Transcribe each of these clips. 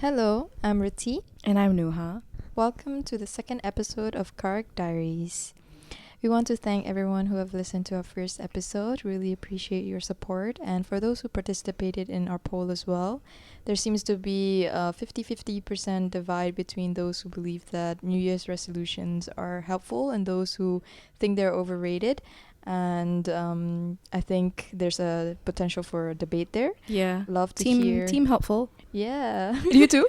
Hello, I'm Riti. And I'm Nuha. Welcome to the second episode of Karak Diaries. We want to thank everyone who have listened to our first episode. Really appreciate your support. And for those who participated in our poll as well, there seems to be a 50-50% divide between those who believe that New Year's resolutions are helpful and those who think they're overrated. And I think there's a potential for a debate there. Yeah. Love to hear. Team helpful. Yeah. You too?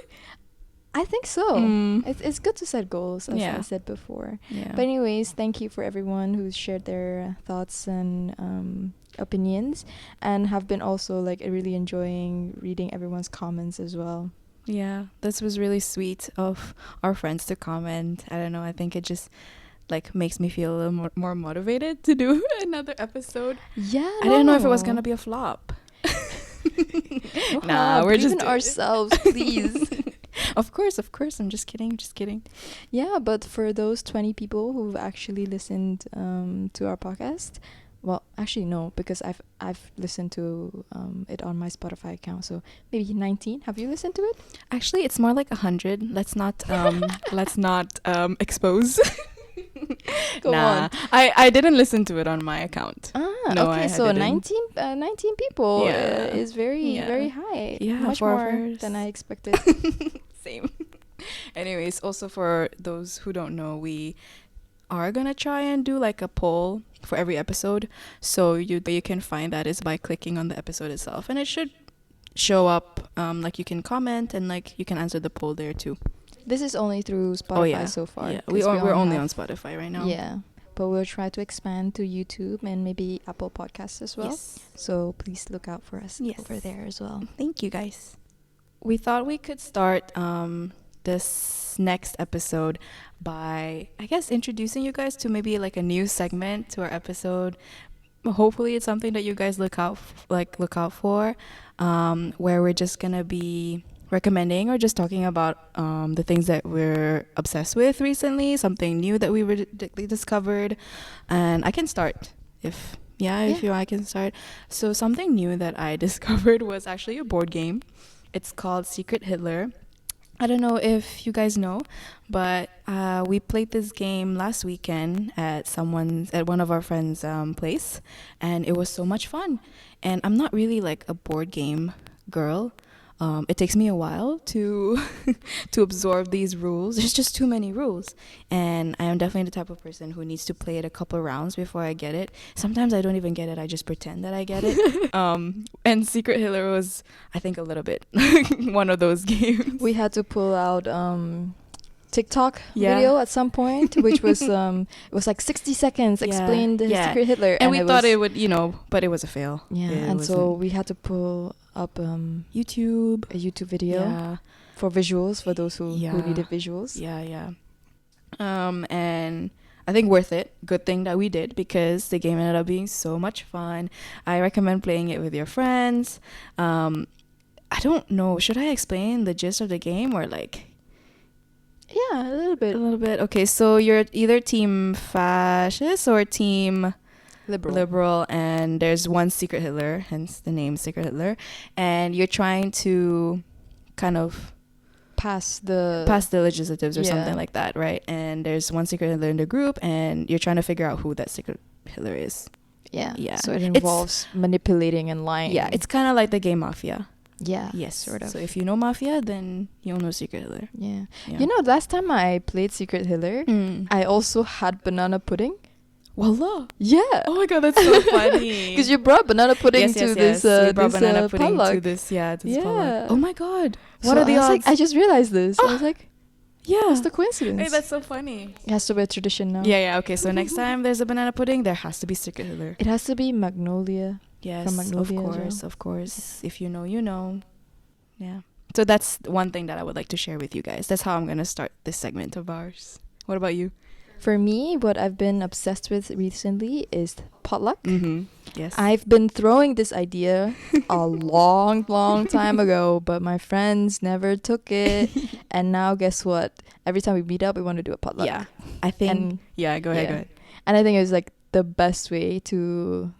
I think so. It's good to set goals, as Yeah. I said before. Yeah. But anyways, thank you for everyone who's shared their thoughts and opinions, and have been also really enjoying reading everyone's comments as well. Yeah. This was really sweet of our friends to comment. I don't know. I think it just makes me feel a little more motivated to do another episode. Yeah. I didn't know if it was gonna be a flop. Nah, we're just ourselves, please. Of course. I'm just kidding. Yeah, but for those 20 people who've actually listened to our podcast, well, actually no, because I've listened to it on my Spotify account, so maybe 19. Have you listened to it? Actually, it's more like 100. Let's not expose. Go on. I didn't listen to it on my account. No, okay, so 19 people is very high. Yeah, much for more ours. than I expected. Same. Anyways, also for those who don't know, we are gonna try and do a poll for every episode. So you can find that is by clicking on the episode itself, and it should show up. You can comment and you can answer the poll there too. This is only through Spotify so far. Yeah, we're only on Spotify right now. Yeah, but we'll try to expand to YouTube and maybe Apple Podcasts as well. Yes. So please look out for us over there as well. Thank you, guys. We thought we could start this next episode by, I guess, introducing you guys to maybe a new segment to our episode. Hopefully it's something that you guys look out for, where we're just gonna be recommending or just talking about the things that we're obsessed with recently, something new that we discovered. And I can start if I can start. So something new that I discovered was actually a board game. It's called Secret Hitler. I don't know if you guys know, but we played this game last weekend at one of our friends' place, and it was so much fun. And I'm not really a board game girl. It takes me a while to absorb these rules. There's just too many rules, and I am definitely the type of person who needs to play it a couple rounds before I get it. Sometimes I don't even get it. I just pretend that I get it. And Secret Hitler was, I think, a little bit one of those games. We had to pull out TikTok video at some point, which was it was 60 seconds explain the Secret Hitler, and we thought it would, but it was a fail. So we had to pull up a YouTube video for visuals, for those who needed visuals. And I think worth it. Good thing that we did, because the game ended up being so much fun. I recommend playing it with your friends. I don't know, should I explain the gist of the game or Yeah, a little bit. Okay, so you're either team fascist or team liberal, and there's one Secret Hitler, hence the name Secret Hitler, and you're trying to kind of pass the legislatives or something like that, right? And there's one Secret Hitler in the group, and you're trying to figure out who that Secret Hitler is. Yeah. So it involves manipulating and lying. Yeah, it's kind of like the game Mafia. Yeah. Yes, sort of. So if you know Mafia, then you'll know Secret Hitler. Yeah. Last time I played Secret Hitler, I also had banana pudding. Wallah. Yeah. Oh my god, that's so funny. Because you brought banana pudding to this we brought banana pudding potluck. to this potluck. Oh my god. What So are the odds? I just realized this. I was like, what's the coincidence? Hey, that's so funny. It has to be a tradition now. Yeah. Okay, so next time there's a banana pudding, there has to be Secret Hitler. It has to be Magnolia. Yes, from Magnolia of course. If you know, you know. Yeah. So that's one thing that I would like to share with you guys. That's how I'm going to start this segment of ours. What about you? For me, what I've been obsessed with recently is potluck. Mm-hmm. Yes. I've been throwing this idea a long time ago, but my friends never took it. And now guess what? Every time we meet up, we want to do a potluck. Yeah. I think... go ahead. And I think it was the best way to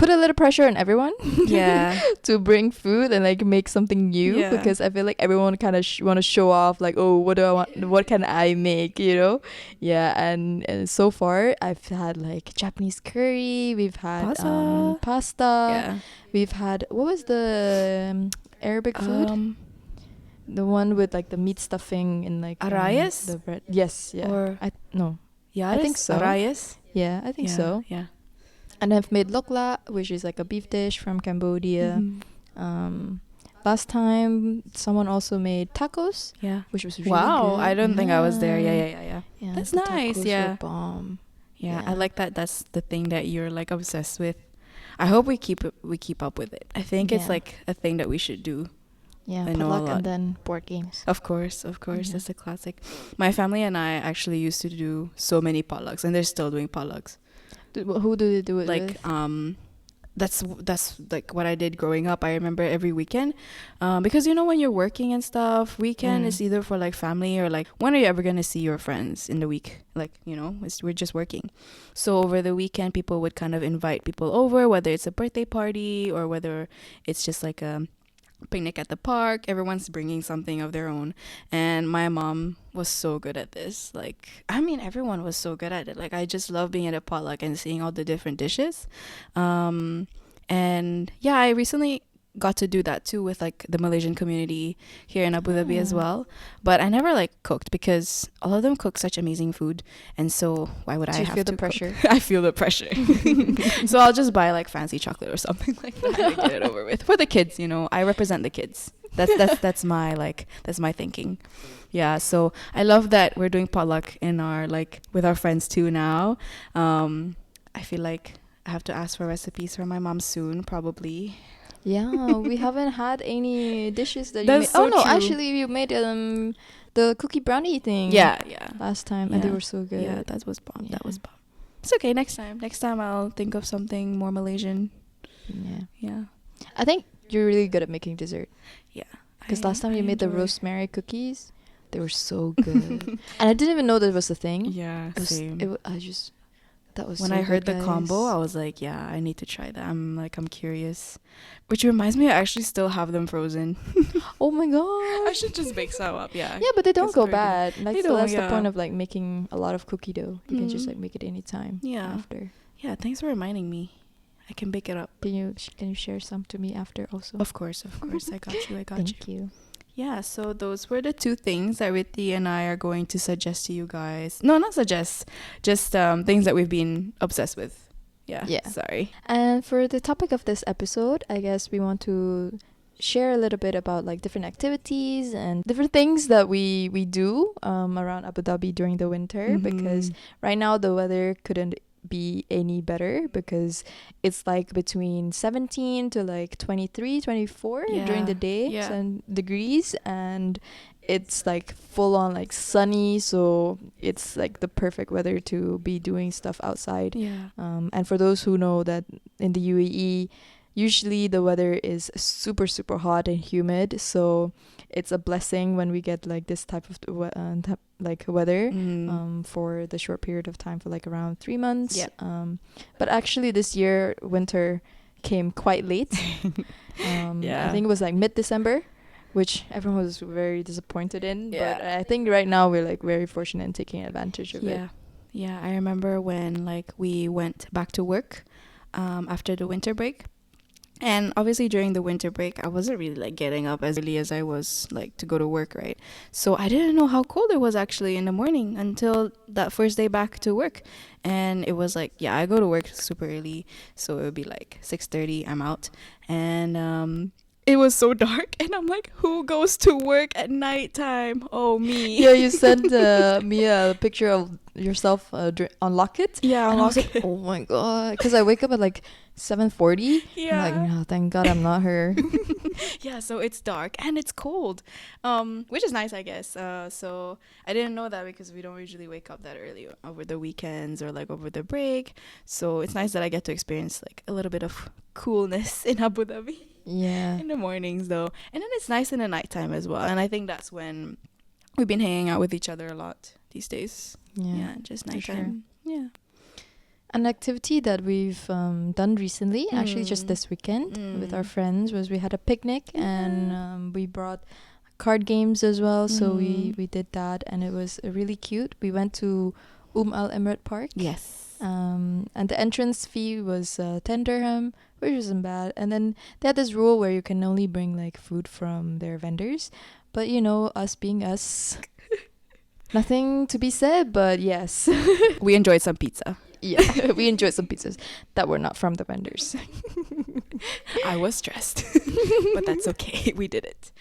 put a little pressure on everyone. Yeah. To bring food and like make something new, Yeah. because I feel like everyone kind of want to show off like, oh, what do I want, what can I make, yeah. And so far I've had like Japanese curry, we've had pasta, Yeah. we've had, what was the Arabic food, the one with like the meat stuffing and like Arayas? the bread. Yes, yeah. Or No, Yaris? I think so. Arayas? Yeah, I think so. Yeah. And I've made lokla, which is like a beef dish from Cambodia. Last time someone also made tacos, Yeah. which was really Wow, good. I don't think I was there. Yeah. That's the nice. tacos Yeah. were bomb. Yeah, Yeah. I like that. That's the thing that you're like obsessed with. I hope we keep up with it. I think it's Yeah. like a thing that we should do. Yeah, I know a potluck lot. and then board games. Of course, Yeah. that's a classic. My family and I actually used to do so many potlucks, and they're still doing potlucks. Who do they do it Like with? that's like what I did growing up. I remember every weekend, because when you're working and stuff, weekend is either for like family or like when are you ever gonna see your friends in the week? Like we're just working. So over the weekend, people would kind of invite people over, whether it's a birthday party or whether it's just like a picnic at the park. Everyone's bringing something of their own, and my mom was so good at this. Like, I mean, everyone was so good at it. Like, I just love being at a potluck and seeing all the different dishes. And yeah, I recently got to do that too with like the Malaysian community here in Abu Dhabi as well, but I never like cooked because all of them cook such amazing food, and so why would I have feel to the pressure? cook? I feel the pressure. So I'll just buy like fancy chocolate or something like that and get it over with for the kids. I represent the kids. That's my thinking. Yeah, so I love that we're doing potluck in our with our friends too now. I feel like I have to ask for recipes from my mom soon, probably. Yeah, we haven't had any dishes that you That's made. so Oh no, true. actually you made the cookie brownie thing. Yeah. Last time, and they Yeah. were so good. Yeah, that was bomb. That Yeah. was bomb. It's okay. Next time I'll think of something more Malaysian. Yeah. Yeah. I think you're really good at making dessert. Yeah. Because I- last time I you made the enjoy- rosemary cookies, they were so good. And I didn't even know that was a thing. Yeah, It was, same. that was When so I heard good, the combo, guys. I was like, yeah, I need to try that. I'm curious. Which reminds me, I actually still have them frozen. Oh my god. I should just bake some up. Yeah. Yeah, but they don't It's go crazy. bad. Like, They so don't, that's the yeah. point of like making a lot of cookie dough. You can just Mhm. like make it anytime. Yeah. After. Yeah. Thanks for reminding me. I can bake it up. Can you share some to me after also? Of course. I got you. Thank you. Yeah, so those were the two things that Ritti and I are going to suggest to you guys. No, not suggest, just things that we've been obsessed with. Yeah. Yeah. Sorry. And for the topic of this episode, I guess we want to share a little bit about like different activities and different things that we do around Abu Dhabi during the winter, because right now the weather couldn't be any better, because it's like between 17 to like 23, 24 during the day degrees, and it's like full on like sunny, so it's like the perfect weather to be doing stuff outside. Yeah. And for those who know that in the UAE, usually the weather is super super hot and humid, so it's a blessing when we get like this type of weather for the short period of time, for like around 3 months. Yep. But actually this year winter came quite late. Yeah. I think it was like mid-December, which everyone was very disappointed in. Yeah. But I think right now we're like very fortunate in taking advantage of it. Yeah, I remember when we went back to work after the winter break. And obviously during the winter break, I wasn't really getting up as early as I was to go to work, right? So I didn't know how cold it was actually in the morning until that first day back to work. And it was I go to work super early, so it would be 6:30, I'm out. And it was so dark, and I'm like, who goes to work at nighttime? Oh, me. Yeah, you sent me a picture of yourself on Locket. Yeah, and I was like, oh my god, because I wake up at 7:40. Yeah. I'm like, no, thank God I'm not her. Yeah, so it's dark and it's cold, which is nice, I guess. So I didn't know that because we don't usually wake up that early over the weekends or over the break. So it's nice that I get to experience a little bit of coolness in Abu Dhabi. Yeah. In the mornings though, and then it's nice in the nighttime as well. And I think that's when we've been hanging out with each other a lot these days. Yeah, just for nighttime. sure. Yeah. An activity that we've done recently, actually just this weekend with our friends, was we had a picnic and we brought card games as well. So we did that and it was really cute. We went to Al Emirat Park. Yes. And the entrance fee was 10 dirham, which wasn't bad. And then they had this rule where you can only bring like food from their vendors. But you know, us being us, nothing to be said, but yes. We enjoyed some pizza. Yeah, we enjoyed some pizzas that were not from the vendors. I was stressed, but that's okay. We did it.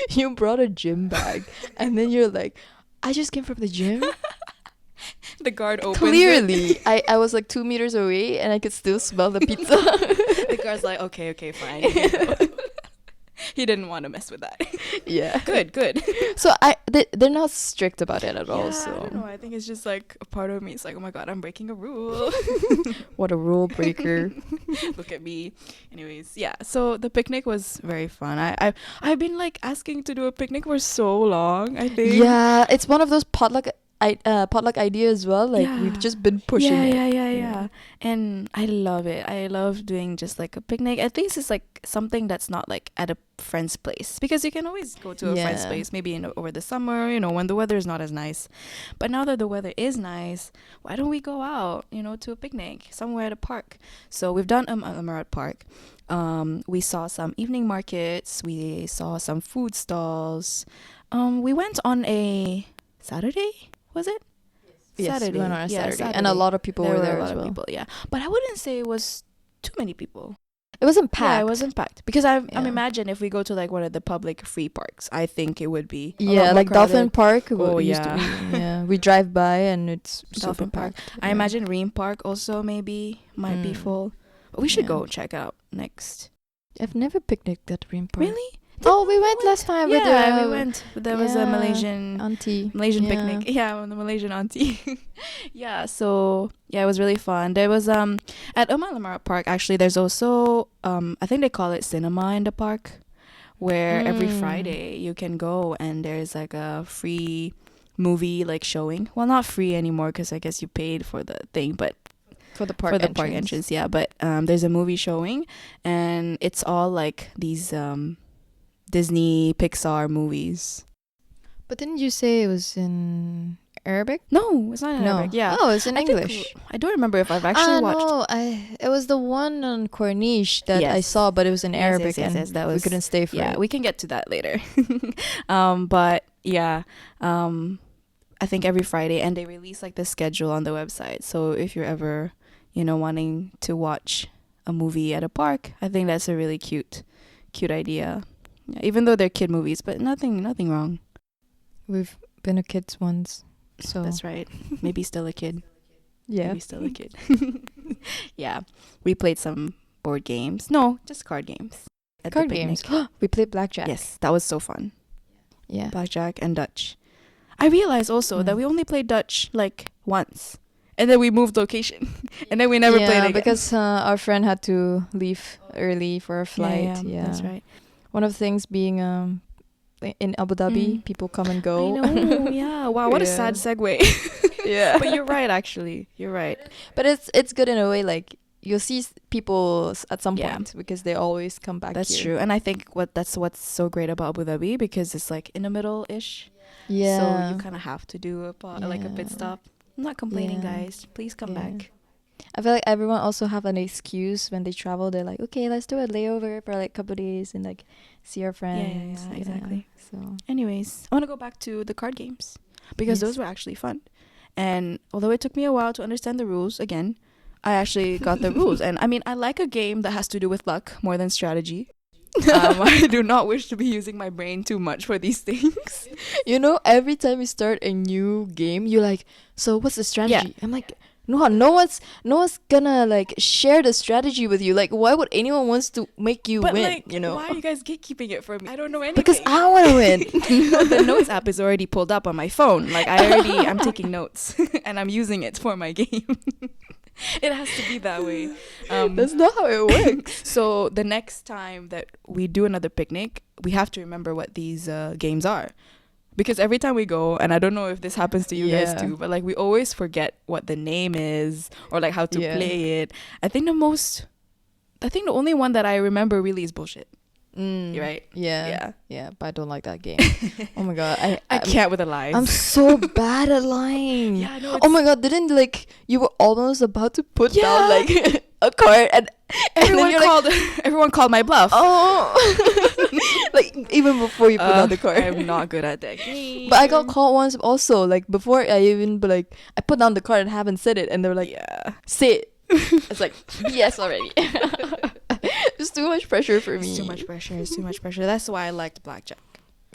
You brought a gym bag, and then you're like, I just came from the gym. The guard opens. Clearly, I was like 2 meters away, and I could still smell the pizza. The guard's like, okay, fine. You can go. He didn't want to mess with that. Yeah. Good. So they're not strict about it at all. So I don't know. I think it's just like a part of me. It's like, oh my god, I'm breaking a rule. What a rule breaker. Look at me. Anyways, yeah. So the picnic was very fun. I've been like asking to do a picnic for so long. I think. Yeah, it's one of those potluck idea as well. Like we've just been pushing it. Yeah. And I love it. I love doing just like a picnic. At least it's like something that's not like at a friend's place, because you can always go to a friend's place maybe over the summer, you know, when the weather is not as nice. But now that the weather is nice, why don't we go out, you know, to a picnic somewhere at a park? So we've done Emirat Park. We saw some evening markets. We saw some food stalls. We went on a Saturday. Was it? Yes, Saturday. we went on a Saturday. Saturday. And a lot of people were there a lot as well. of people, yeah. But I wouldn't say it was too many people. It wasn't packed. Yeah, it wasn't packed. Because I'm imagine if we go to like one of the public free parks, I think it would be a lot more like crowded. Dolphin Park. Oh, used to be, yeah. We drive by and it's Dolphin super Park. packed. I imagine Ream Park also maybe might be full. But we should go check out next. I've never picnicked at Ream Park. Really? Oh, we went last time with we went. There was a Malaysian Malaysian picnic. Yeah, the Malaysian auntie. Yeah, so yeah, it was really fun. There was at Al Emirat Park actually. There's also I think they call it cinema in the park, where every Friday you can go and there's like a free movie like showing. Well, not free anymore because I guess you paid for the thing, but for the park entrance. Yeah, but there's a movie showing, and it's all like these Disney Pixar movies. But didn't you say it was in Arabic? No, it's not in Arabic. Yeah. Oh, it's in English. I don't remember if I've actually watched. No, it was the one on Corniche that I saw, but it was in Arabic, and that we couldn't stay for it. Yeah, we can get to that later. But yeah, I think every Friday, and they release like the schedule on the website. So if you're ever, you know, wanting to watch a movie at a park, I think that's a really cute idea. Yeah, even though they're kid movies, but nothing wrong. We've been a kids once, so that's right. Maybe still a kid. Yeah, maybe still a kid. Yeah, we played some board games. No, just card games. Card games. We played blackjack. Yes, that was so fun. Yeah, blackjack and Dutch. I realized also that we only played Dutch like once, and then we moved location, and then we never played again because our friend had to leave early for a flight. Yeah, that's right. One of the things being in Abu Dhabi, people come and go. I know. Yeah. Wow. What a sad segue. Yeah. But you're right. Actually, you're right. But it's good in a way. Like you'll see people at some point because they always come back. That's true. And I think that's what's so great about Abu Dhabi, because it's like in the middle ish. Yeah. So you kind of have to do like a pit stop. I'm not complaining, guys. Please come back. I feel like everyone also have an excuse when they travel. They're like, okay, let's do a layover for like a couple of days and like see our friends. Yeah, exactly. So anyways, I want to go back to the card games, because those were actually fun. And although it took me a while to understand the rules, again, I actually got the rules. And I mean, I like a game that has to do with luck more than strategy. I do not wish to be using my brain too much for these things. You know, every time you start a new game, you're like, so what's the strategy? Yeah. I'm like, no one's gonna like share the strategy with you. Like, why would anyone wants to make you win? Like, you know, why are you guys gatekeeping it for me? I don't know anything. Because I want to win. The notes app is already pulled up on my phone. Like I'm taking notes and I'm using it for my game. It has to be that way. That's not how it works. So the next time that we do another picnic, we have to remember what these games are. Because every time we go, and I don't know if this happens to you guys Yeah. too, but like we always forget what the name is or like how to Yeah. play it. I think the only one that I remember really is bullshit. Mm, You're right. Yeah. Yeah. But I don't like that game. Oh my god. I can't with the lies. I'm so bad at lying. Yeah, I know. Oh my god, didn't like you were almost about to put Yeah. down like a card and Everyone you're like, called. Everyone called my bluff. oh, like even before you put down the card. I'm not good at that game. But I got called once also, like before I even like I put down the card and haven't said it, and they're like, yeah. say it. It's like yes already. It's too much pressure for me. It's too much pressure. It's too much pressure. That's why I liked blackjack.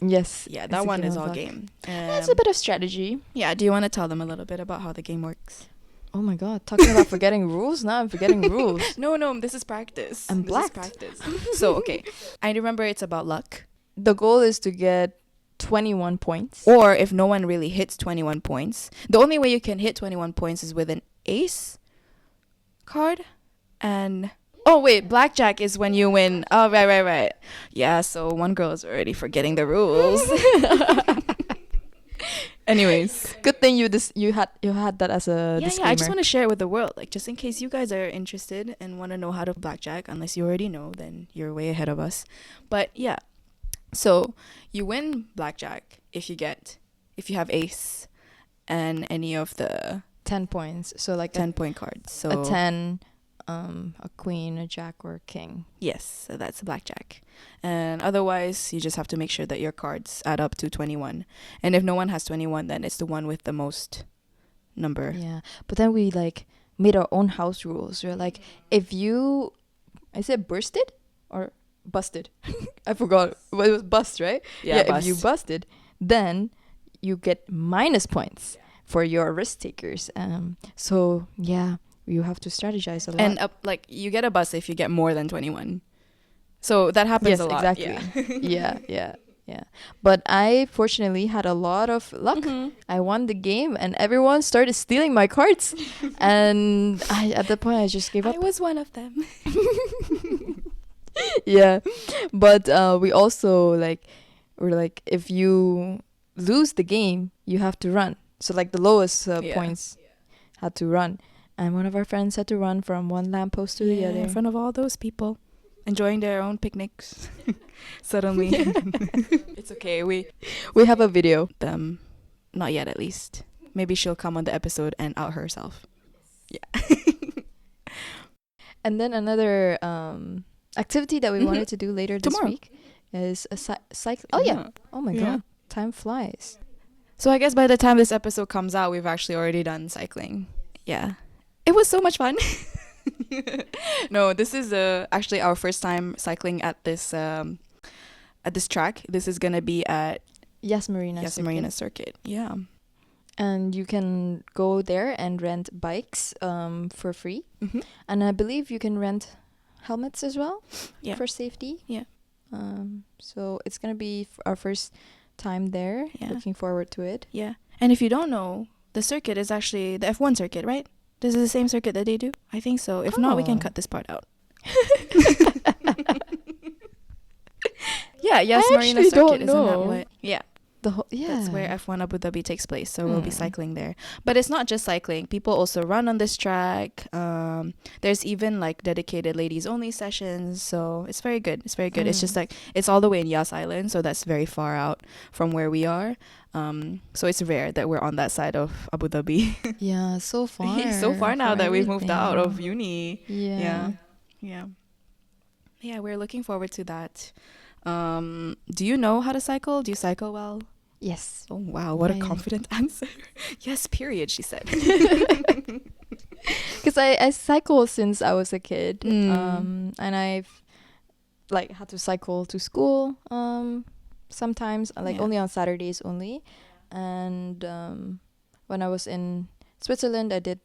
Yes. Yeah, it's that a one game is of all luck. game. It's a bit of strategy. Yeah. Do you want to tell them a little bit about how the game works? Oh my god, talking about forgetting rules. Now I'm forgetting rules. No, this is practice. I'm This is blacked. practice. So okay, I remember it's about luck. The goal is to get 21 points. Or if no one really hits 21 points, the only way you can hit 21 points is with an ace card. And oh wait, blackjack is when you win. Oh right. Yeah, so one girl is already forgetting the rules. Anyways, Good thing you had that as a yeah, disclaimer. I just want to share it with the world, like just in case you guys are interested and want to know how to blackjack. Unless you already know, then you're way ahead of us. But yeah, so you win blackjack if you have ace and any of the 10 points. So like 10-point cards. So a 10, a queen, a jack, or a king. yes, so that's blackjack. And otherwise, you just have to make sure that your cards add up to 21. And if no one has 21, then it's the one with the most number. Yeah, but then we like made our own house rules. We're like, if you, I said bursted or busted. I forgot. Well, it was bust, right? If you busted, then you get minus points for your risk takers. So yeah, you have to strategize a lot. And like you get a bus if you get more than 21. So that happens yes, a lot. exactly. Yeah. But I fortunately had a lot of luck. Mhm. I won the game, and everyone started stealing my cards. And at that point, I just gave up. I was one of them. Yeah, but we also we're like, if you lose the game, you have to run. So like the lowest points had to run, and one of our friends had to run from one lamppost to the other in front of all those people enjoying their own picnics. Suddenly. It's okay. We have a video. them not yet, at least. Maybe she'll come on the episode and out herself. Yeah. And then another activity that we Mhm. wanted to do later this Tomorrow. week is a cycle. Oh yeah. Oh my Yeah. god, time flies. So I guess by the time this episode comes out, we've actually already done cycling. Yeah. It was so much fun. No, this is actually our first time cycling at this track. This is gonna be at Yes, Marina. Yes Marina Circuit. Yeah. And you can go there and rent bikes for free. Mm-hmm. And I believe you can rent helmets as well for safety. Yeah. So it's going to be our first time there. Yeah. Looking forward to it. Yeah. And if you don't know, the circuit is actually the F1 circuit, right? This is the same circuit that they do? I think so. If not, we can Oh. cut this part out. Yeah, Yes I Marina actually Circuit, don't isn't that know. what? Yeah. Yeah. That's where F1 Abu Dhabi takes place, so we'll be cycling there. But it's not just cycling. People also run on this track. There's even like dedicated ladies only sessions, so it's very good. It's very good. It's just like it's all the way in Yas Island, so that's very far out from where we are. So it's rare that we're on that side of Abu Dhabi. Yeah, so far. So far now for that we've moved out of everything. uni. Yeah. Yeah, we're looking forward to that. Do you know how to cycle? Do you cycle well? Yes. Oh wow, what a I- confident answer. Yes, period, she said. Because I cycle since I was a kid. Mm. And I've like had to cycle to school sometimes, like Yeah. only on Saturdays only. And when I was in Switzerland, I did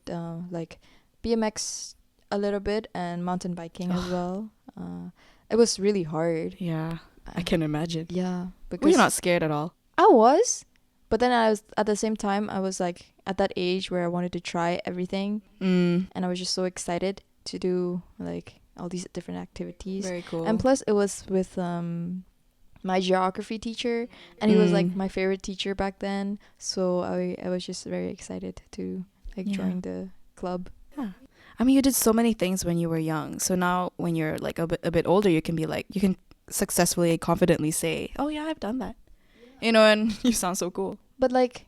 like BMX a little bit and mountain biking as well. It was really hard. Yeah, I can imagine. Yeah, because Were you not scared at all? I was, but then I was at the same time I was like at that age where I wanted to try everything, and I was just so excited to do like all these different activities. Very cool. And plus, it was with my geography teacher, and he was like Mm. my favorite teacher back then. So I was just very excited to like Yeah. join the club. Yeah. I mean, you did so many things when you were young. So now when you're like a bit older, you can be like, you can successfully, confidently say, oh yeah, I've done that. You know, and you sound so cool. But like,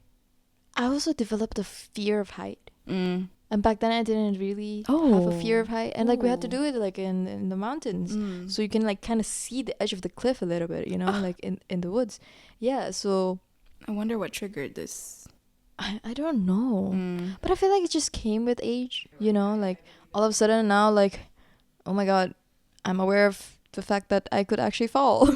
I also developed a fear of height. Mm. And back then I didn't really have a fear of height. And like we had to Oh. do it like in the mountains. Mm. So you can like kind of see the edge of the cliff a little bit, you know, like in the woods. Yeah, so I wonder what triggered this. I don't know. Mm. But I feel like it just came with age, you know, like all of a sudden now like, oh my god, I'm aware of the fact that I could actually fall.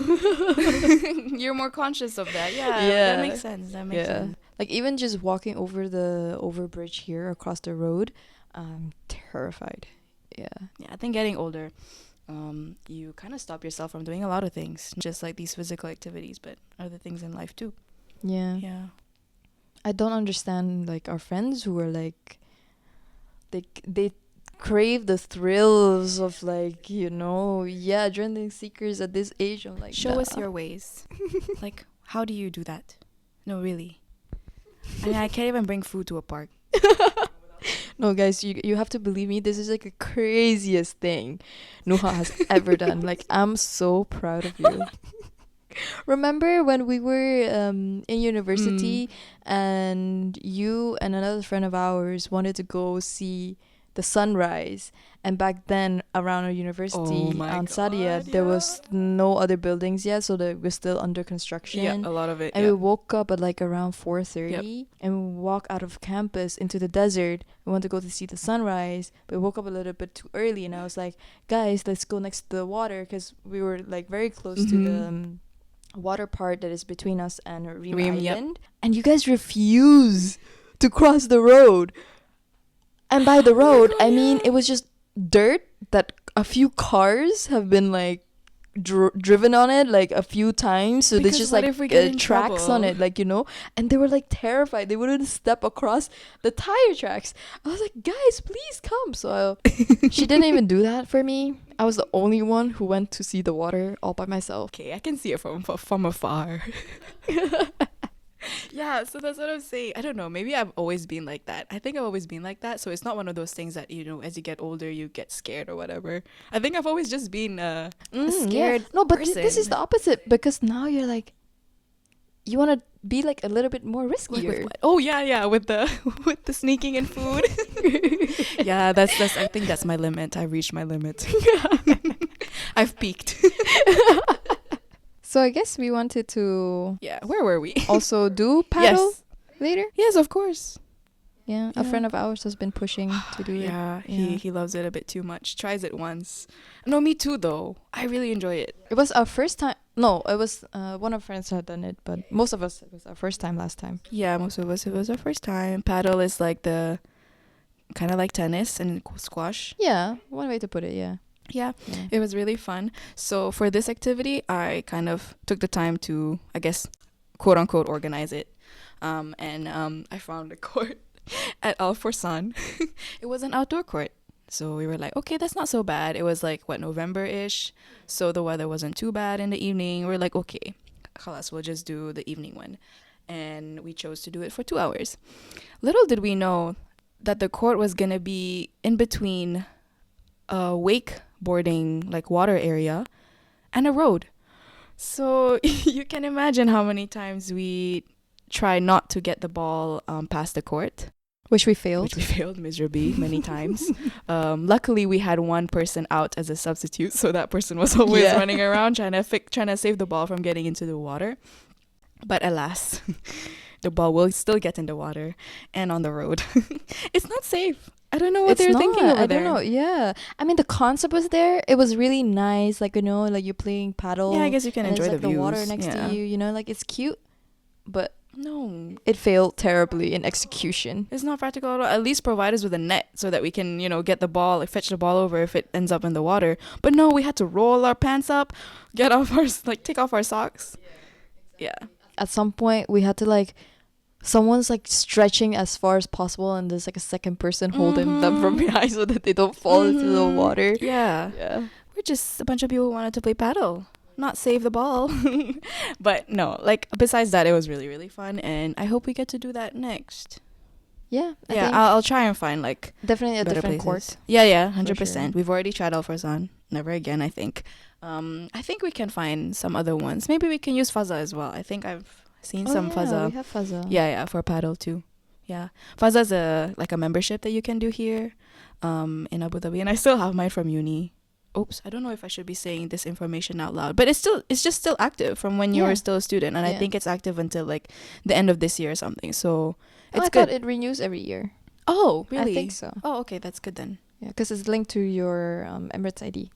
You're more conscious of that. Yeah. Yeah. That makes sense. That makes sense. Like even just walking over the overbridge here across the road, I'm terrified. Yeah. Yeah, I think getting older, you kind of stop yourself from doing a lot of things, just like these physical activities, but other things in life too. Yeah. Yeah. I don't understand like our friends who are like they crave the thrills of like, you know, yeah, adrenaline seekers at this age. I'm like, Show us nah. your ways. Like, how do you do that? No, really. I mean, I can't even bring food to a park. No, guys, you have to believe me. This is like the craziest thing Nuha has ever done. Like, I'm so proud of you. Remember when we were in university and you and another friend of ours wanted to go see the sunrise, and back then around our university on Sadia there was no other buildings yet, so they were still under construction. Yeah, a lot of it. And we woke up at like around 4:30 and we walk out of campus into the desert. We want to go to see the sunrise, but we woke up a little bit too early, and I was like, guys, let's go next to the water, because we were like very close to the water part that is between us and Reem Island. And you guys refuse to cross the road. And by the road, I mean it was just dirt that a few cars have been like driven on it like a few times, so there's just like tracks on it, like, you know. And they were like terrified. They wouldn't step across the tire tracks. I was like, guys, please come. So she didn't even do that for me. I was the only one who went to see the water all by myself. Okay, I can see it from afar. Yeah, so that's what I'm saying. I don't know. Maybe I've always been like that. I think I've always been like that. So it's not one of those things that, you know, as you get older, you get scared or whatever. I think I've always just been a scared No, but person. this is the opposite, because now you're like, you want to be like a little bit more riskier. With what? Oh yeah, with the with the sneaking in food. Yeah, that's I think that's my limit. I reached my limit. I've peaked. So I guess we wanted to where were we? also do paddle later. Yes, of course. Yeah, a friend of ours has been pushing to do it. Yeah, he loves it a bit too much. Tries it once. No, me too though. I really enjoy it. It was our first time. No, it was one of our friends had done it, but most of us, it was our first time last time. Yeah, most of us, it was our first time. Paddle is like the kind of like tennis and squash. Yeah, one way to put it. Yeah, it was really fun. So for this activity, I kind of took the time to, I guess, quote unquote, organize it. And I found a court at Al Forsan. It was an outdoor court. So we were like, okay, that's not so bad. It was like, November-ish. So the weather wasn't too bad in the evening. We're like, okay, khalas, we'll just do the evening one. And we chose to do it for 2 hours. Little did we know that the court was going to be in between a wakeboarding, like water area, and a road. So you can imagine how many times we try not to get the ball past the court. which we failed. Which we failed miserably many times. Luckily, we had one person out as a substitute, so that person was always running around trying to save the ball from getting into the water. But alas, the ball will still get in the water and on the road. It's not safe. I don't know what they're thinking over there. I don't know. Yeah, I mean the concept was there. It was really nice. Like, you know, like you're playing paddle. Yeah, I guess you can enjoy the views. The water next to you. You know, like it's cute, but no, it failed terribly in execution. It's not practical at all. At least provide us with a net so that we can, you know, get the ball, like fetch the ball over if it ends up in the water. But no, we had to roll our pants up, take off our socks. Yeah. At some point, we had to like, someone's like stretching as far as possible, and there's like a second person holding them from behind so that they don't fall into the water. Yeah. Yeah. We're just a bunch of people who wanted to play paddle. not save the ball. But no, like besides that, it was really, really fun. And I hope we get to do that next. Yeah, I Yeah, think I'll try and find like definitely a better different places. court. Yeah, For 100%. sure. We've already tried Alforzan. Never again, I think. I think we can find some other ones. Maybe we can use Fuzza as well. I think I've seen Oh some yeah, Fuzza. we have Fuzza. Yeah, for paddle too. Yeah, Fuzza's a membership that you can do here, in Abu Dhabi, and I still have mine from uni. Oops, I don't know if I should be saying this information out loud, but it's just still active from when you Yeah. were still a student, and I Yeah. think it's active until like the end of this year or something. So Oh, it's I good. thought it renews every year. Oh, really? I think so. Oh, okay, that's good then. Yeah, because it's linked to your Emirates ID.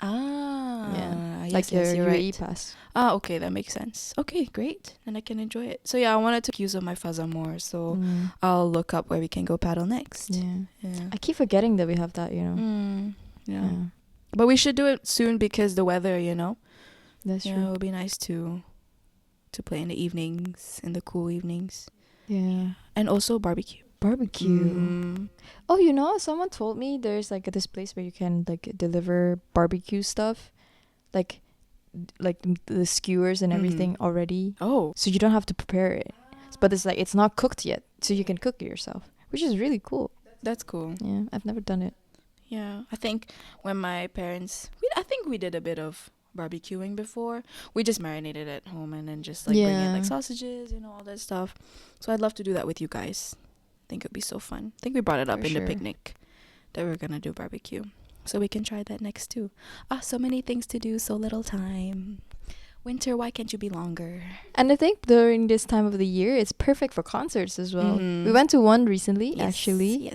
Ah, Yeah. yes, Like yes, your you're UAE right. pass. Ah, okay, that makes sense. Okay, great. Then I can enjoy it. So yeah, I wanted to use of my Fuzza more, so Mm. I'll look up where we can go paddle next. Yeah. Yeah. I keep forgetting that we have that, you know. Yeah. Yeah. But we should do it soon because the weather, That's yeah, it true. would be nice to play in the evenings, in the cool evenings. Yeah. And also barbecue. Barbecue. Mm. Oh, someone told me there's like this place where you can like deliver barbecue stuff, like the skewers and everything already, Oh. so you don't have to prepare it. But it's like it's not cooked yet, so you can cook it yourself, which is really cool. That's cool. Yeah, I've never done it. Yeah. I think when my parents I think we did a bit of barbecuing before. We just marinated at home and then just like bring in Yeah. like sausages, all that stuff. So I'd love to do that with you guys. I think it'd be so fun. I think we brought it up For in sure. the picnic that we're gonna do barbecue. So we can try that next too. So many things to do, so little time. Winter, why can't you be longer? And I think during this time of the year, it's perfect for concerts as well. Mhm. We went to one recently, Yes, actually. yes.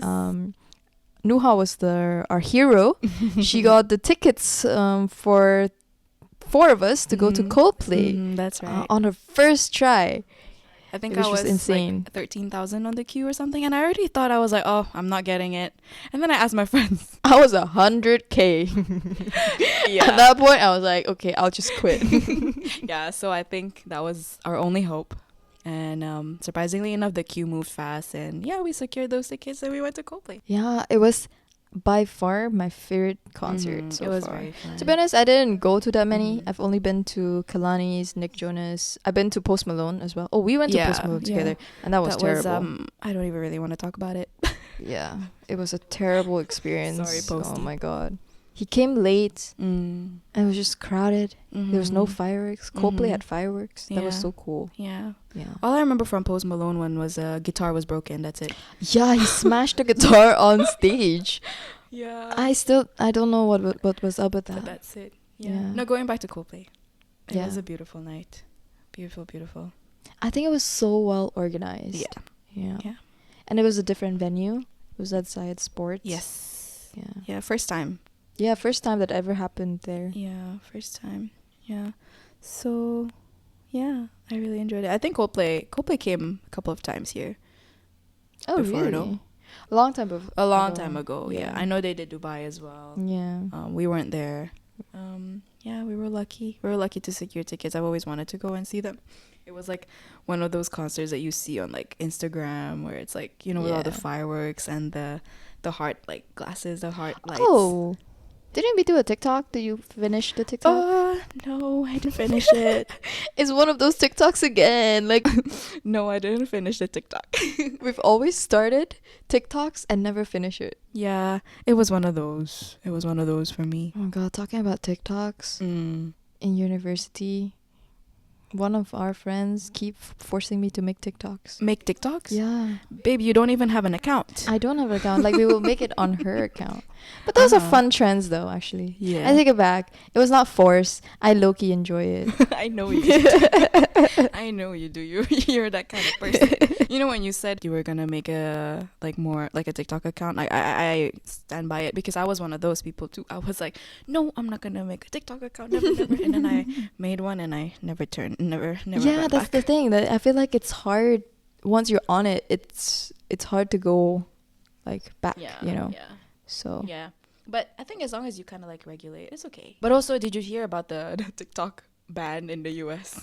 Nuha was our hero. She got the tickets for 4 of us to go to Mhm. Coldplay That's right. on her first try. I think which I was was insane. like 13,000 on the queue or something, and I already thought I was like, oh, I'm not getting it. And then I asked my friends. I was 100K. At that point, I was like, okay, I'll just quit. Yeah, so I think that was our only hope. And surprisingly enough, the queue moved fast, and yeah, we secured those tickets and we went to Coldplay. Yeah, it was by far my favorite concert Mhm, so it was far. very fun. To be honest, I didn't go to that many. Mhm. I've only been to Kalani's, Nick Jonas. I've been to Post Malone as well. Oh, we went to Post Yeah, Malone yeah. together, and that was terrible. I don't even really want to talk about it. Yeah, it was a terrible experience. Sorry, Posty. Oh my god. He came late, and it was just crowded. There was no Mhm. fireworks. Coldplay Mhm. had fireworks. That was Yeah. so cool. Yeah. Yeah. All I remember from Post Malone one was guitar was broken. That's it. Yeah, he smashed the guitar on stage. Yeah. I don't know what was up with But that. that's it. Yeah. Yeah. No, going back to Coldplay. It Yeah. was a beautiful night. Beautiful, beautiful. I think it was so well organized. Yeah. Yeah. Yeah. And it was a different venue. It was at Zayed Sports. Yes. Yeah. Yeah, first time. Yeah, first time that ever happened there. Yeah, first time. Yeah. So, yeah, I really enjoyed it. I think Coldplay came a couple of times here. Oh, Before, really? no? A long time before. A long time ago, yeah. I know they did Dubai as well. Yeah. We weren't there. Yeah, we were lucky. We were lucky to secure tickets. I've always wanted to go and see them. It was like one of those concerts that you see on like Instagram where it's like, with all the Yeah. fireworks and the heart like glasses, the heart lights. Oh. Didn't we do a TikTok? Did you finish the TikTok? No, I didn't finish it. It's one of those TikToks again. Like, No, I didn't finish the TikTok. we've always started TikToks and never finish it. Yeah, it was one of those. It was one of those for me. Oh my god, talking about TikToks Mm. in university, one of our friends keep forcing me to make TikToks. Make TikToks? Yeah. Babe, you don't even have an account. I don't have an account. Like, we will make it on her account. But those are Uh-huh. fun trends, though, actually. Yeah. I take it back. It was not forced. I low-key enjoy it. I know you do. I know you do. You're that kind of person. When you said you were gonna make a a TikTok account, I stand by it because I was one of those people too. I was like, no, I'm not gonna make a TikTok account, never. And then I made one and I never Yeah, went that's back. the thing. That I feel like it's hard once you're on it. It's hard to go like back. Yeah. So Yeah. But I think as long as you kind of like regulate, it's okay. But also, did you hear about the TikTok ban in the US?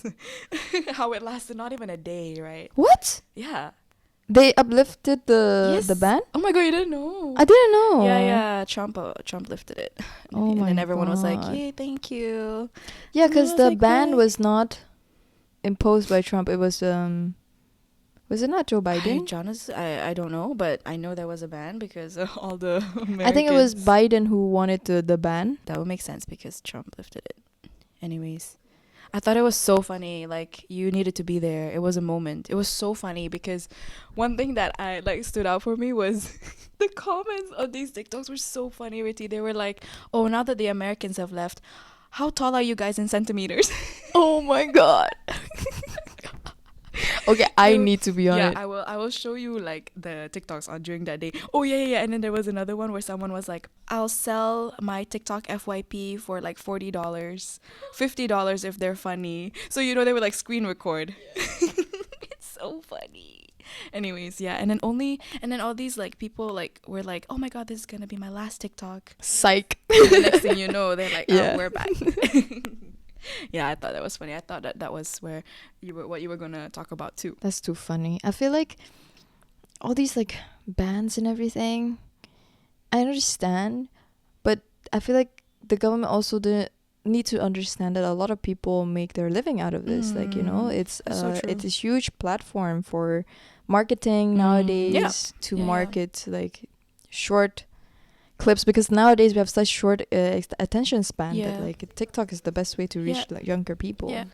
How it lasted not even a day, right? what? Yeah. They uplifted the ban? Oh my god, you didn't know? I didn't know. Yeah. Trump lifted it. Oh And my then everyone was like, God. "Yay, thank you." Yeah, And I because was the like, ban "Why?" was not imposed by Trump. It was it not Joe Biden? I don't know, but I know there was a ban because all the Americans. I think it was Biden who wanted the ban. That would make sense because Trump lifted it. Anyways, I thought it was so funny. Like, you needed to be there. It was a moment. It was so funny because one thing that I like stood out for me was the comments of these TikToks were so funny, Riti. They were like, "Oh, now that the Americans have left, how tall are you guys in centimeters?" Oh my God. Okay, I Dude, need to be on yeah, it. I will show you like the TikToks on during that day. Oh yeah. And then there was another one where someone was like, "I'll sell my TikTok FYP for like $40, $50 if they're funny." So they would like screen record. It's so funny. Anyways, yeah, and then all these like people like were like, "Oh my god, this is gonna be my last TikTok." Psych. And the next thing you know, they're like, Yeah. "Oh, we're back." Yeah, I thought that was funny. I thought that was where what you were gonna talk about too. That's too funny. I feel like all these like bans and everything, I understand, but I feel like the government also didn't need to understand that a lot of people make their living out of this. Like, it's That's so true. it's a huge platform for marketing Yeah. nowadays to Yeah. market like short clips, because nowadays we have such short attention span Yeah. that like TikTok is the best way to reach Yeah. like younger people. Yeah.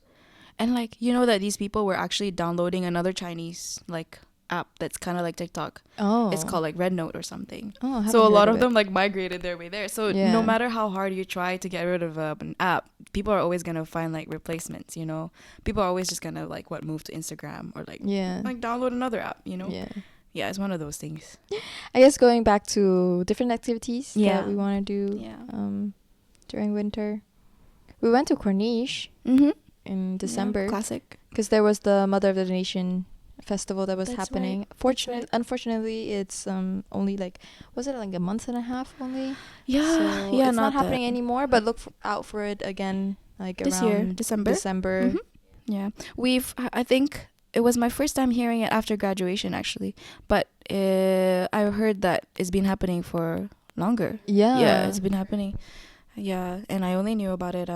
And like that these people were actually downloading another Chinese like app that's kind of like TikTok. Oh, It's called like Red Note or something. Oh, I So a haven't lot heard of them like migrated their way there. So Yeah. no matter how hard you try to get rid of an app, people are always gonna find like replacements. People are always just gonna like move to Instagram or like download another app. Yeah. Yeah, it's one of those things. I guess going back to different activities Yeah. that we want to do Yeah. during winter. We went to Corniche Mm-hmm. in December Classic. because there was the Mother of the Nation festival that was That's happening. right. That's right. Unfortunately, it's only like, was it like a month and a half only? Yeah. So yeah. it's not that. happening anymore. But look out for it again, like This around year, December. December. Mhm. Yeah, I think it was my first time hearing it after graduation, actually. But I heard that it's been happening for longer. Yeah. Yeah, it's been happening. Yeah, and I only knew about it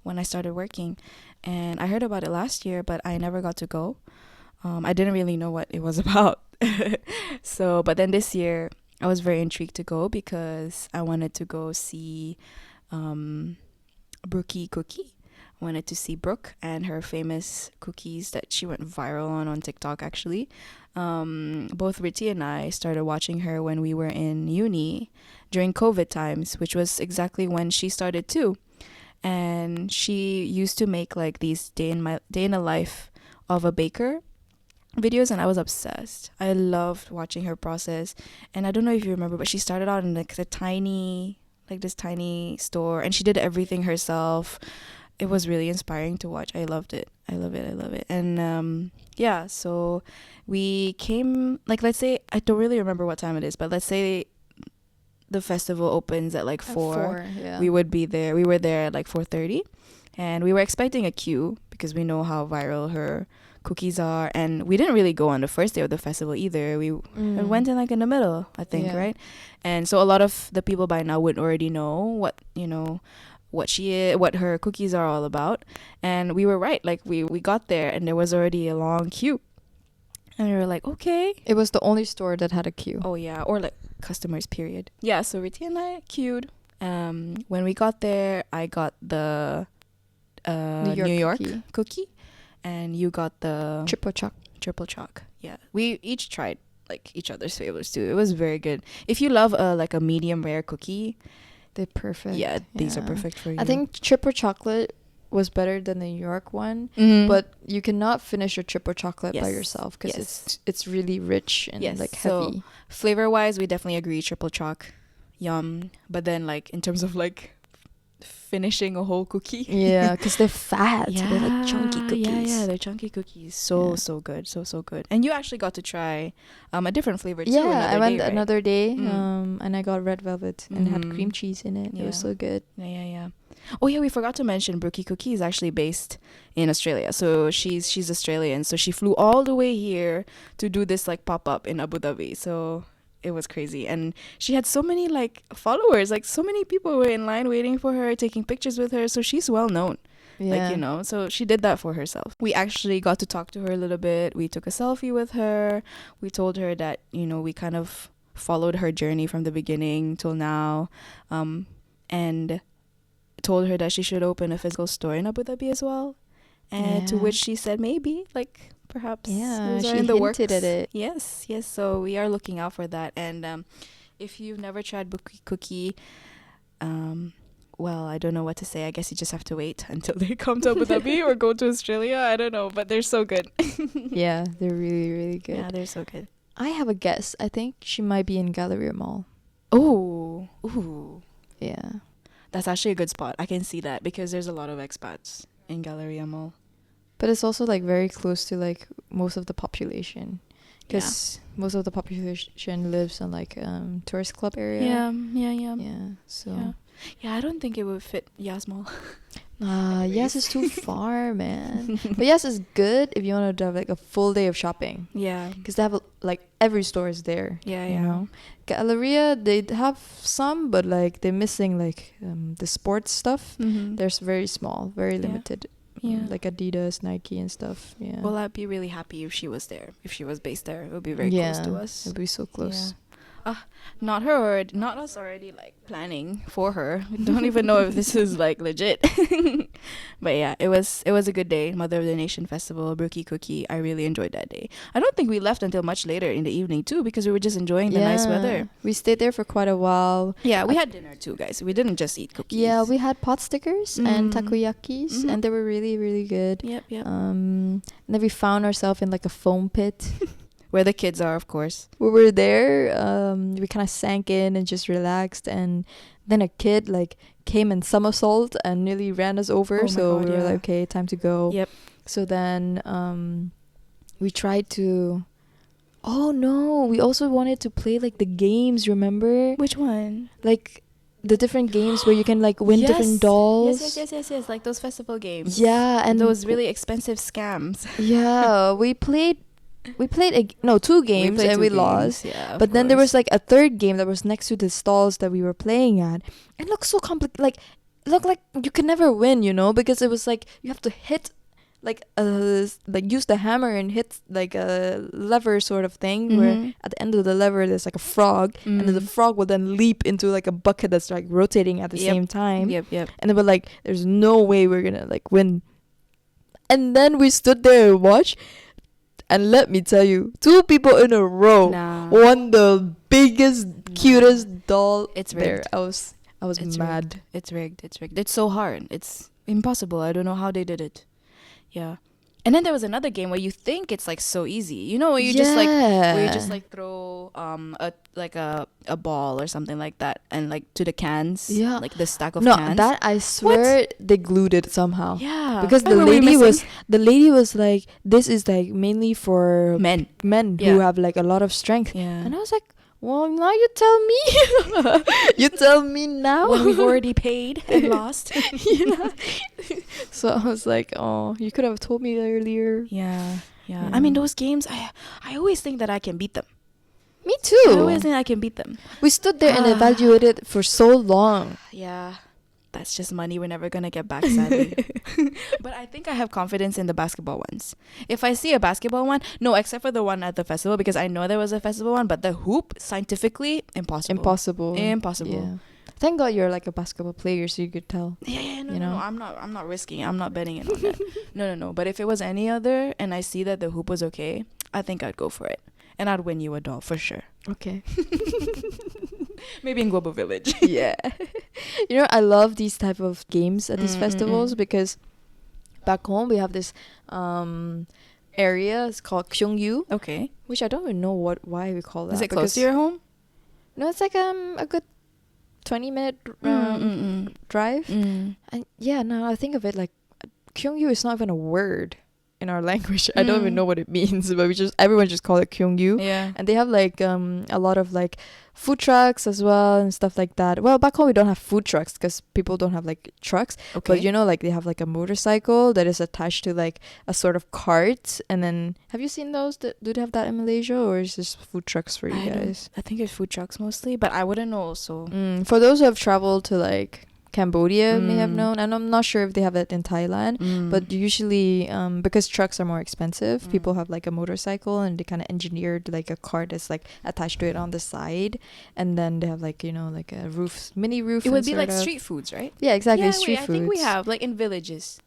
when I started working, and I heard about it last year, but I never got to go. I didn't really know what it was about. So, but then this year, I was very intrigued to go because I wanted to go see Brookie Cookie. Wanted to see Brooke and her famous cookies that she went viral on TikTok, actually. Both Ritty and I started watching her when we were in uni during COVID times, which was exactly when she started too. And she used to make like these day in a life of a baker videos, and I was obsessed. I loved watching her process. And I don't know if you remember, but she started out in like this tiny store, and she did everything herself. It was really inspiring to watch. I loved it. I love it. And yeah, so we came, like, let's say, I don't really remember what time it is, but let's say the festival opens at like 4. Yeah. We would be there. We were there at like 4:30, and we were expecting a queue because we know how viral her cookies are. And we didn't really go on the first day of the festival either. We went in like in the middle, I think, Yeah. right? And so a lot of the people by now would already know what her cookies are all about. And we were right. Like we got there and there was already a long queue. And we were like, okay. It was the only store that had a queue. Oh yeah, or like customers, period. Yeah, so Riti and I queued. When we got there, I got the New York cookie, and you got the triple choc. Yeah, we each tried like each other's favorites too. It was very good. If you love like a medium rare cookie, they're perfect. Yeah, these are perfect for you. I think triple chocolate was better than the New York one, but you cannot finish a triple chocolate by yourself because it's really rich and like heavy. So flavor wise, we definitely agree triple choc, yum. But then like in terms of like finishing a whole cookie. Yeah, because they're fat. Yeah, They're like chunky cookies. Yeah, they're chunky cookies. So Yeah. so good, so good. And you actually got to try a different flavor too. Yeah, I another went day, right? another day, Mm. and I got red velvet and it had Mhm. cream cheese in it. It was Yeah. so good. Yeah. Oh yeah, we forgot to mention Brookie Cookie is actually based in Australia. So she's Australian. So she flew all the way here to do this like pop up in Abu Dhabi. So it was crazy. And she had so many like followers, like so many people were in line waiting for her, taking pictures with her. So she's well known. Yeah. Like, you know, so she did that for herself. We actually got to talk to her a little bit. We took a selfie with her. We told her that, you know, we kind of followed her journey from the beginning till now. And told her that she should open a physical store in Abu Dhabi as well. And to Yeah. which she said maybe, like perhaps Yeah, those are she in the hinted works. at it. Yes. So we are looking out for that. And if you've never tried Brookie Cookie, well, I don't know what to say. I guess you just have to wait until they come to Abu Dhabi or go to Australia. I don't know, but they're so good. Yeah, they're really, really good. Yeah, they're so good. I have a guess. I think she might be in Galleria Mall. Oh, ooh. Yeah. That's actually a good spot. I can see that because there's a lot of expats in Galleria Mall. But it's also like very close to like most of the population. Because most of the population lives in like tourist club area. Yeah. So Yeah, I don't think it would fit Yas Mall. yes, it's too far, man. But yes, it's good if you want to have like a full day of shopping. Yeah. Because they have like every store is there. Yeah, you yeah. know, Galleria they have some, but like they're missing like the sports stuff. Mm-hmm. There's very small, very Yeah. limited. Yeah. Like Adidas, Nike, and stuff. Yeah. Well, I'd be really happy if she was there. If she was based there, it would be very close to us. It'd be so close. Not her, not us already like planning for her. We don't even know if this is like legit. But yeah, it was a good day. Mother of the Nation Festival, Brookie Cookie. I really enjoyed that day. I don't think we left until much later in the evening too because we were just enjoying the nice weather. We stayed there for quite a while. Yeah, we had dinner too, guys. We didn't just eat cookies. Yeah, we had pot stickers and Mm. takoyakis, Mhm. and they were really, really good. Yep. And then we found ourselves in like a foam pit. Where the kids are, of course. We were there. We kind of sank in and just relaxed, and then a kid like came and somersault and nearly ran us over. Oh my So God, we were yeah. like, okay, time to go. Yep. So then we tried to. Oh no! We also wanted to play like the games. Remember, Which one? like the different games where you can like win different dolls. Yes. Like those festival games. Yeah, and those really expensive scams. Yeah, we played. Two games played and two we games, lost. Yeah, But then there was like a third game that was next to the stalls that we were playing at. It looked so complicated. Like, it looked like you could never win, you know, because it was like you have to hit, like use the hammer and hit like a lever sort of thing. Where at the end of the lever there's like a frog, and then the frog will then leap into like a bucket that's like rotating at the same time. Yep. And they were like, "There's no way we're gonna like win." And then we stood there and watched. And let me tell you, 2 people in a row won the biggest, cutest doll. It's there. rigged. I was It's mad. It's rigged. It's so hard. It's impossible. I don't know how they did it. Yeah. And then there was another game where you think it's like so easy. You know, where you just like throw a ball or something like that and like to the cans. Yeah. Like the stack of No, cans. that I swear they glued it somehow. Yeah. Because What were we missing? the lady was like, this is like mainly for Men. who have like a lot of strength. Yeah. And I was like, well, now you tell me. You tell me now. When we've already paid and lost. Yeah. So I was like, oh, you could have told me earlier. Yeah. Yeah. I mean, those games, I always think that I can beat them. Me too. I always think I can beat them. We stood there and evaluated for so long. Yeah. That's just money we're never going to get back, sadly. But I think I have confidence in the basketball ones. If I see a basketball one, no, except for the one at the festival, because I know there was a festival one, but the hoop, scientifically, impossible. Impossible. Yeah. Thank God you're like a basketball player, so you could tell. No, I'm not risking. I'm not betting it on that. No. But if it was any other and I see that the hoop was okay, I think I'd go for it. And I'd win you a doll for sure. Okay. Maybe in Global Village. Yeah. You know, I love these type of games at these festivals because back home we have this area. It's called Kyungyu. Okay. Which I don't even know why we call that. Is it close to your home? No, it's like a good 20-minute Mm. drive. Mm. And yeah, now I think of it, like Kyungyu is not even a word in our language. I don't even know what it means, but everyone just call it Kyungyu. Yeah. And they have like a lot of like food trucks as well and stuff like that. Well, back home we don't have food trucks because people don't have like trucks. Okay. But you know, like they have like a motorcycle that is attached to like a sort of cart. And then have you seen those? Do they have that in Malaysia, or is this food trucks for you guys? I think it's food trucks mostly, but I wouldn't know also. For those who have traveled to like Cambodia may have Mm. known, and I'm not sure if they have it in Thailand, but usually because trucks are more expensive, people have like a motorcycle and they kind of engineered like a cart that's like attached to it on the side, and then they have like, you know, like a mini roof. It would be sort like of. street foods, right? Yeah, exactly. Yeah, street I foods. think we have like in villages.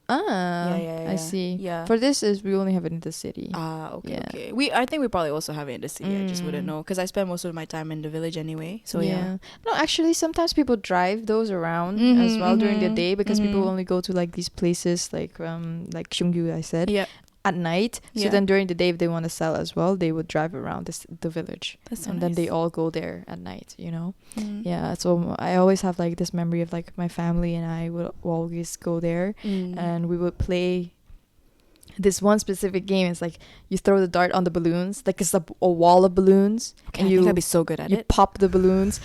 I Yeah. see. Yeah. For this is we only have it in the city. Okay, Yeah. okay. I think we probably also have it in the city. I just wouldn't Mm. know because I spend most of my time in the village anyway. So yeah. No, actually, sometimes people drive those around Mhm, as well during the mhm, day because people mhm. only go to like these places like Gyeongju, I said. Yeah, At night. So Yeah. then during the day, if they want to sell as well, they would drive around the village. that's so And nice. then they all go there at night, you know? Mm. Yeah, so I always have like this memory of like my family and I would always go there Mm. and we would play this one specific game. It's like you throw the dart on the balloons, like it's a wall of balloons. Okay, and I you think I'd be so good at you it. pop the balloons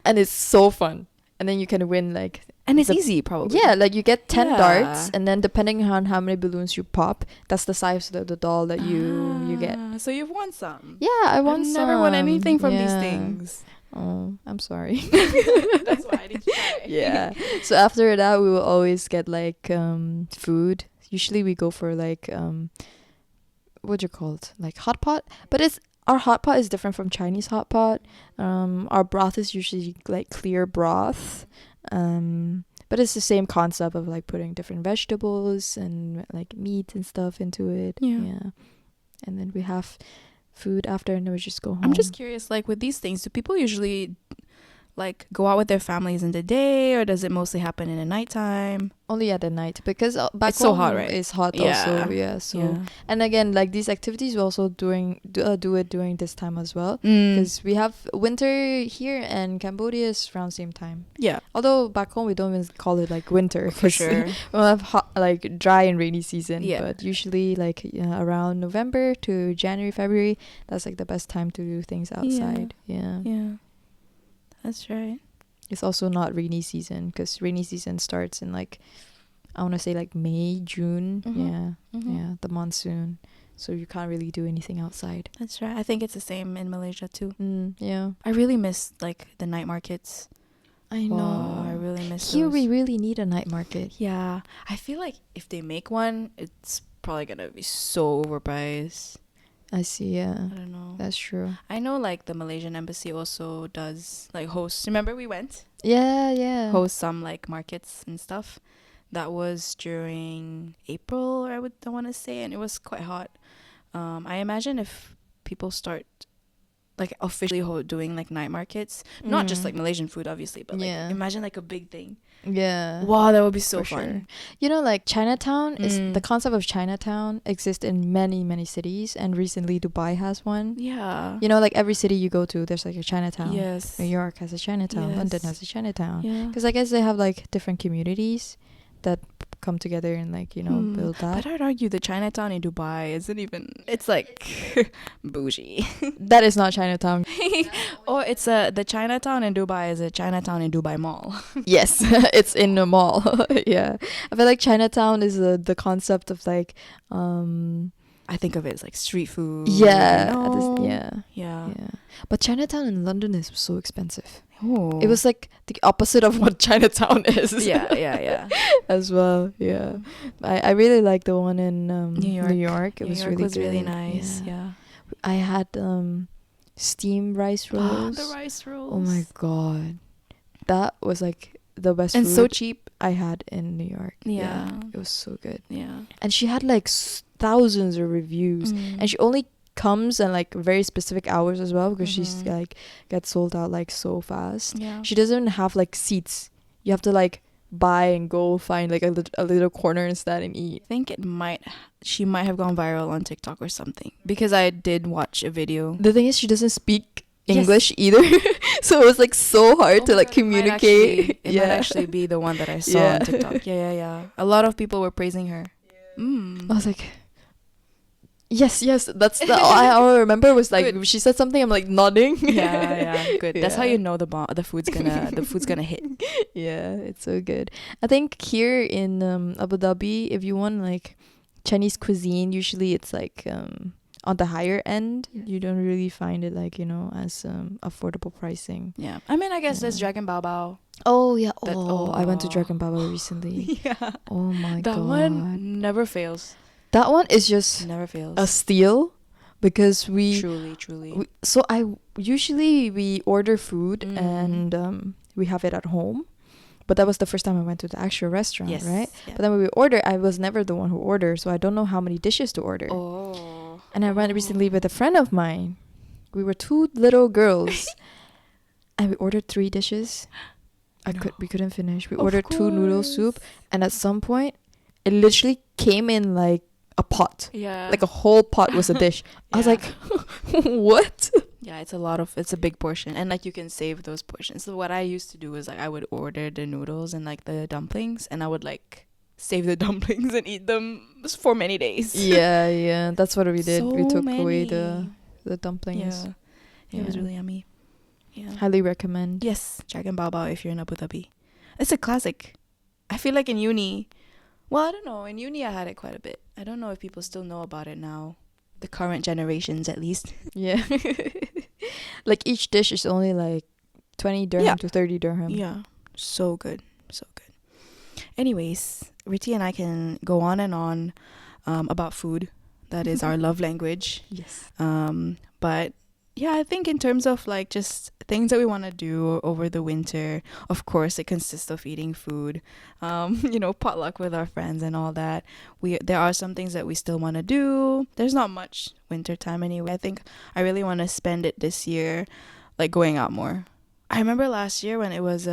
and it's so fun. And then you can win like And it's the- easy, probably. yeah, like you get 10 Yeah. darts, and then depending on how many balloons you pop, that's the size of the doll that you get. So you've won some. Yeah, I won I've never won some. anything from these Yeah. things. Oh, I'm sorry. That's why I didn't try. Yeah. So after that, we will always get like food. Usually we go for like what do you call it? Like hot pot, but our hot pot is different from Chinese hot pot. Our broth is usually like clear broth. But it's the same concept of like putting different vegetables and like meat and stuff into it. Yeah. And then we have food after, and then we just go home. I'm just curious, like with these things, do people usually like go out with their families in the day, or does it mostly happen in the nighttime? only at the night because back It's so home hot, right? It's hot Yeah. also. Yeah. So Yeah. and again, like these activities we also do it during this time as well. Mm. Because we have winter here and Cambodia is around same time. Yeah, Although back home we don't even call it like winter for 'cause sure. we'll have hot, like dry and rainy season. Yeah. But usually like around November to January, February, that's like the best time to do things outside. Yeah. Yeah, that's right. It's also not rainy season because rainy season starts in like I want to say like May, June. Mhm. Yeah. Mhm. Yeah, the monsoon. So you can't really do anything outside. That's right. I think it's the same in Malaysia too. Yeah. I really miss like the night markets. I know. Wow, I really miss Here those. we really need a night market. Yeah, I feel like if they make one, it's probably gonna be so overpriced. I see, yeah. I don't know. That's true. I know like the Malaysian embassy also does like host. Remember we went Yeah. host some like markets and stuff. That was during April, I want to say, and it was quite hot. I imagine if people start like officially doing like night markets, not just like Malaysian food obviously, but like Yeah. imagine like a big thing. Yeah. Wow, that would be so For fun. sure. You know, like Chinatown is Mm. the concept of Chinatown exists in many, many cities, and recently Dubai has one. Yeah. You know, like every city you go to, there's like a Chinatown. Yes. New York has a Chinatown. London Yes. has a Chinatown. Yeah. Because I guess they have like different communities that come together and like, you know, build that. But I'd argue the Chinatown in Dubai isn't even. It's like bougie. That is not Chinatown. Or it's the Chinatown in Dubai is a Chinatown in Dubai Mall. Yes, it's in a mall. Yeah. I feel like Chinatown is the concept of like, I think of it as like street food. yeah. you know? Yeah. Yeah. Yeah. But Chinatown in London is so expensive. Oh. It was like the opposite of what Chinatown is. yeah. As well. Yeah. I really like the one in New York. It New was York really was really good. nice. Yeah. Yeah. I had steamed rice rolls. The rice rolls. Oh my god. That was like the best And food so cheap. I had in New York. Yeah. It was so good. Yeah. And she had like thousands of reviews. And she only comes in like very specific hours as well because she's like gets sold out like so fast. Yeah. She doesn't have like seats. You have to like buy and go find like a little corner and stand and eat. I think she might have gone viral on TikTok or something because I did watch a video. The thing is she doesn't speak English either. So it was like so hard to my like God, communicate. It might actually be the one that I saw Yeah. on TikTok. Yeah. A lot of people were praising her. I was like, yes, that's the all I remember was like Good. she said something. I'm like nodding. Yeah, good. That's how Yeah. you know the food's gonna hit. Yeah, it's so good. I think here in Abu Dhabi, if you want like Chinese cuisine, usually it's like on the higher end. You don't really find it like as affordable pricing. Yeah, I mean, I guess there's Yeah. Dragon Bao Bao. Oh yeah. That- I went to oh. Dragon Baba recently. Yeah, Oh my that god. one never fails. That one is just Never fails. a steal because Truly. so I usually we order food Mm. and we have it at home. But that was the first time I went to the actual restaurant, Yes. right? Yeah. But then when we order, I was never the one who ordered, so I don't know how many dishes to order. Oh. And I went recently with a friend of mine. We were two little girls, and we ordered 3 dishes. We couldn't finish. We Of ordered 2 noodle course. soup, and at some point, it literally came in like a pot. Yeah. Like a whole pot was a dish. I was Yeah. like, what? Yeah, it's a big portion, and like you can save those portions. So what I used to do is like I would order the noodles and like the dumplings, and I would like save the dumplings and eat them for many days. Yeah, that's what we did. We So took away many. the dumplings. Yeah, it was Yeah. really yummy. Yeah. Highly recommend. Yes, Dragon Bao Bao if you're in Abu Dhabi. It's a classic. I feel like in uni, well, I don't know. In uni, I had it quite a bit. I don't know if people still know about it now. The current generations, at least. Yeah. Like each dish is only like 20 dirham Yeah. to 30 dirham. Yeah, so good. Anyways, Riti and I can go on and on about food. That is our love language. Yes. But yeah, I think in terms of like just things that we want to do over the winter, of course, it consists of eating food, potluck with our friends and all that. There are some things that we still want to do. There's not much winter time anyway. I think I really want to spend it this year, like going out more. I remember last year when it was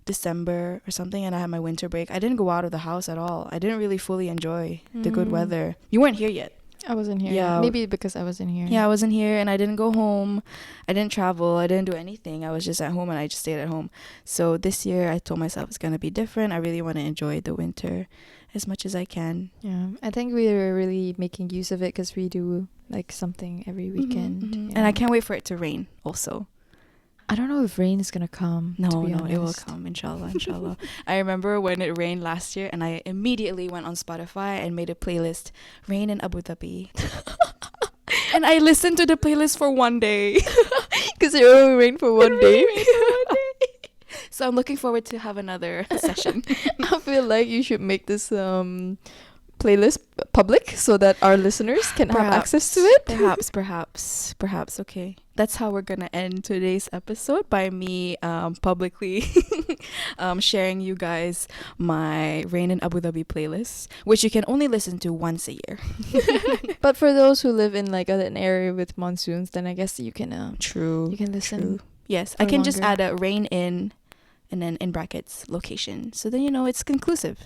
December or something and I had my winter break. I didn't go out of the house at all. I didn't really fully enjoy the good weather. You weren't here yet. I wasn't here. Yeah. Maybe because I wasn't here. Yeah, I wasn't here and I didn't go home. I didn't travel. I didn't do anything. I was just at home and I just stayed at home. So this year I told myself it's going to be different. I really want to enjoy the winter as much as I can. Yeah. I think we were really making use of it because we do like something every weekend. Mhm. Yeah. And I can't wait for it to rain also. I don't know if rain is going to come. No, to be it will honest. come, inshallah. I remember when it rained last year and I immediately went on Spotify and made a playlist, Rain in Abu Dhabi. And I listened to the playlist for one day. Because it only rained for one day. So I'm looking forward to have another session. I feel like you should make this playlist public so that our listeners can have access to it. Perhaps. Okay. That's how we're gonna end today's episode, by me publicly sharing you guys my Rain in Abu Dhabi playlist, which you can only listen to once a year. But for those who live in like an area with monsoons, then I guess you can True. you can listen. True. Yes, I for can just longer. add a rain in and then in brackets location. So then it's conclusive.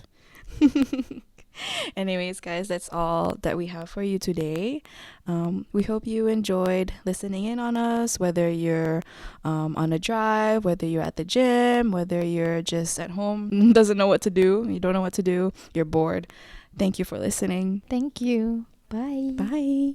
Anyways, guys, that's all that we have for you today. We hope you enjoyed listening in on us, whether you're on a drive, whether you're at the gym, whether you're just at home, you don't know what to do, you're bored. Thank you for listening. Thank you. Bye. Bye.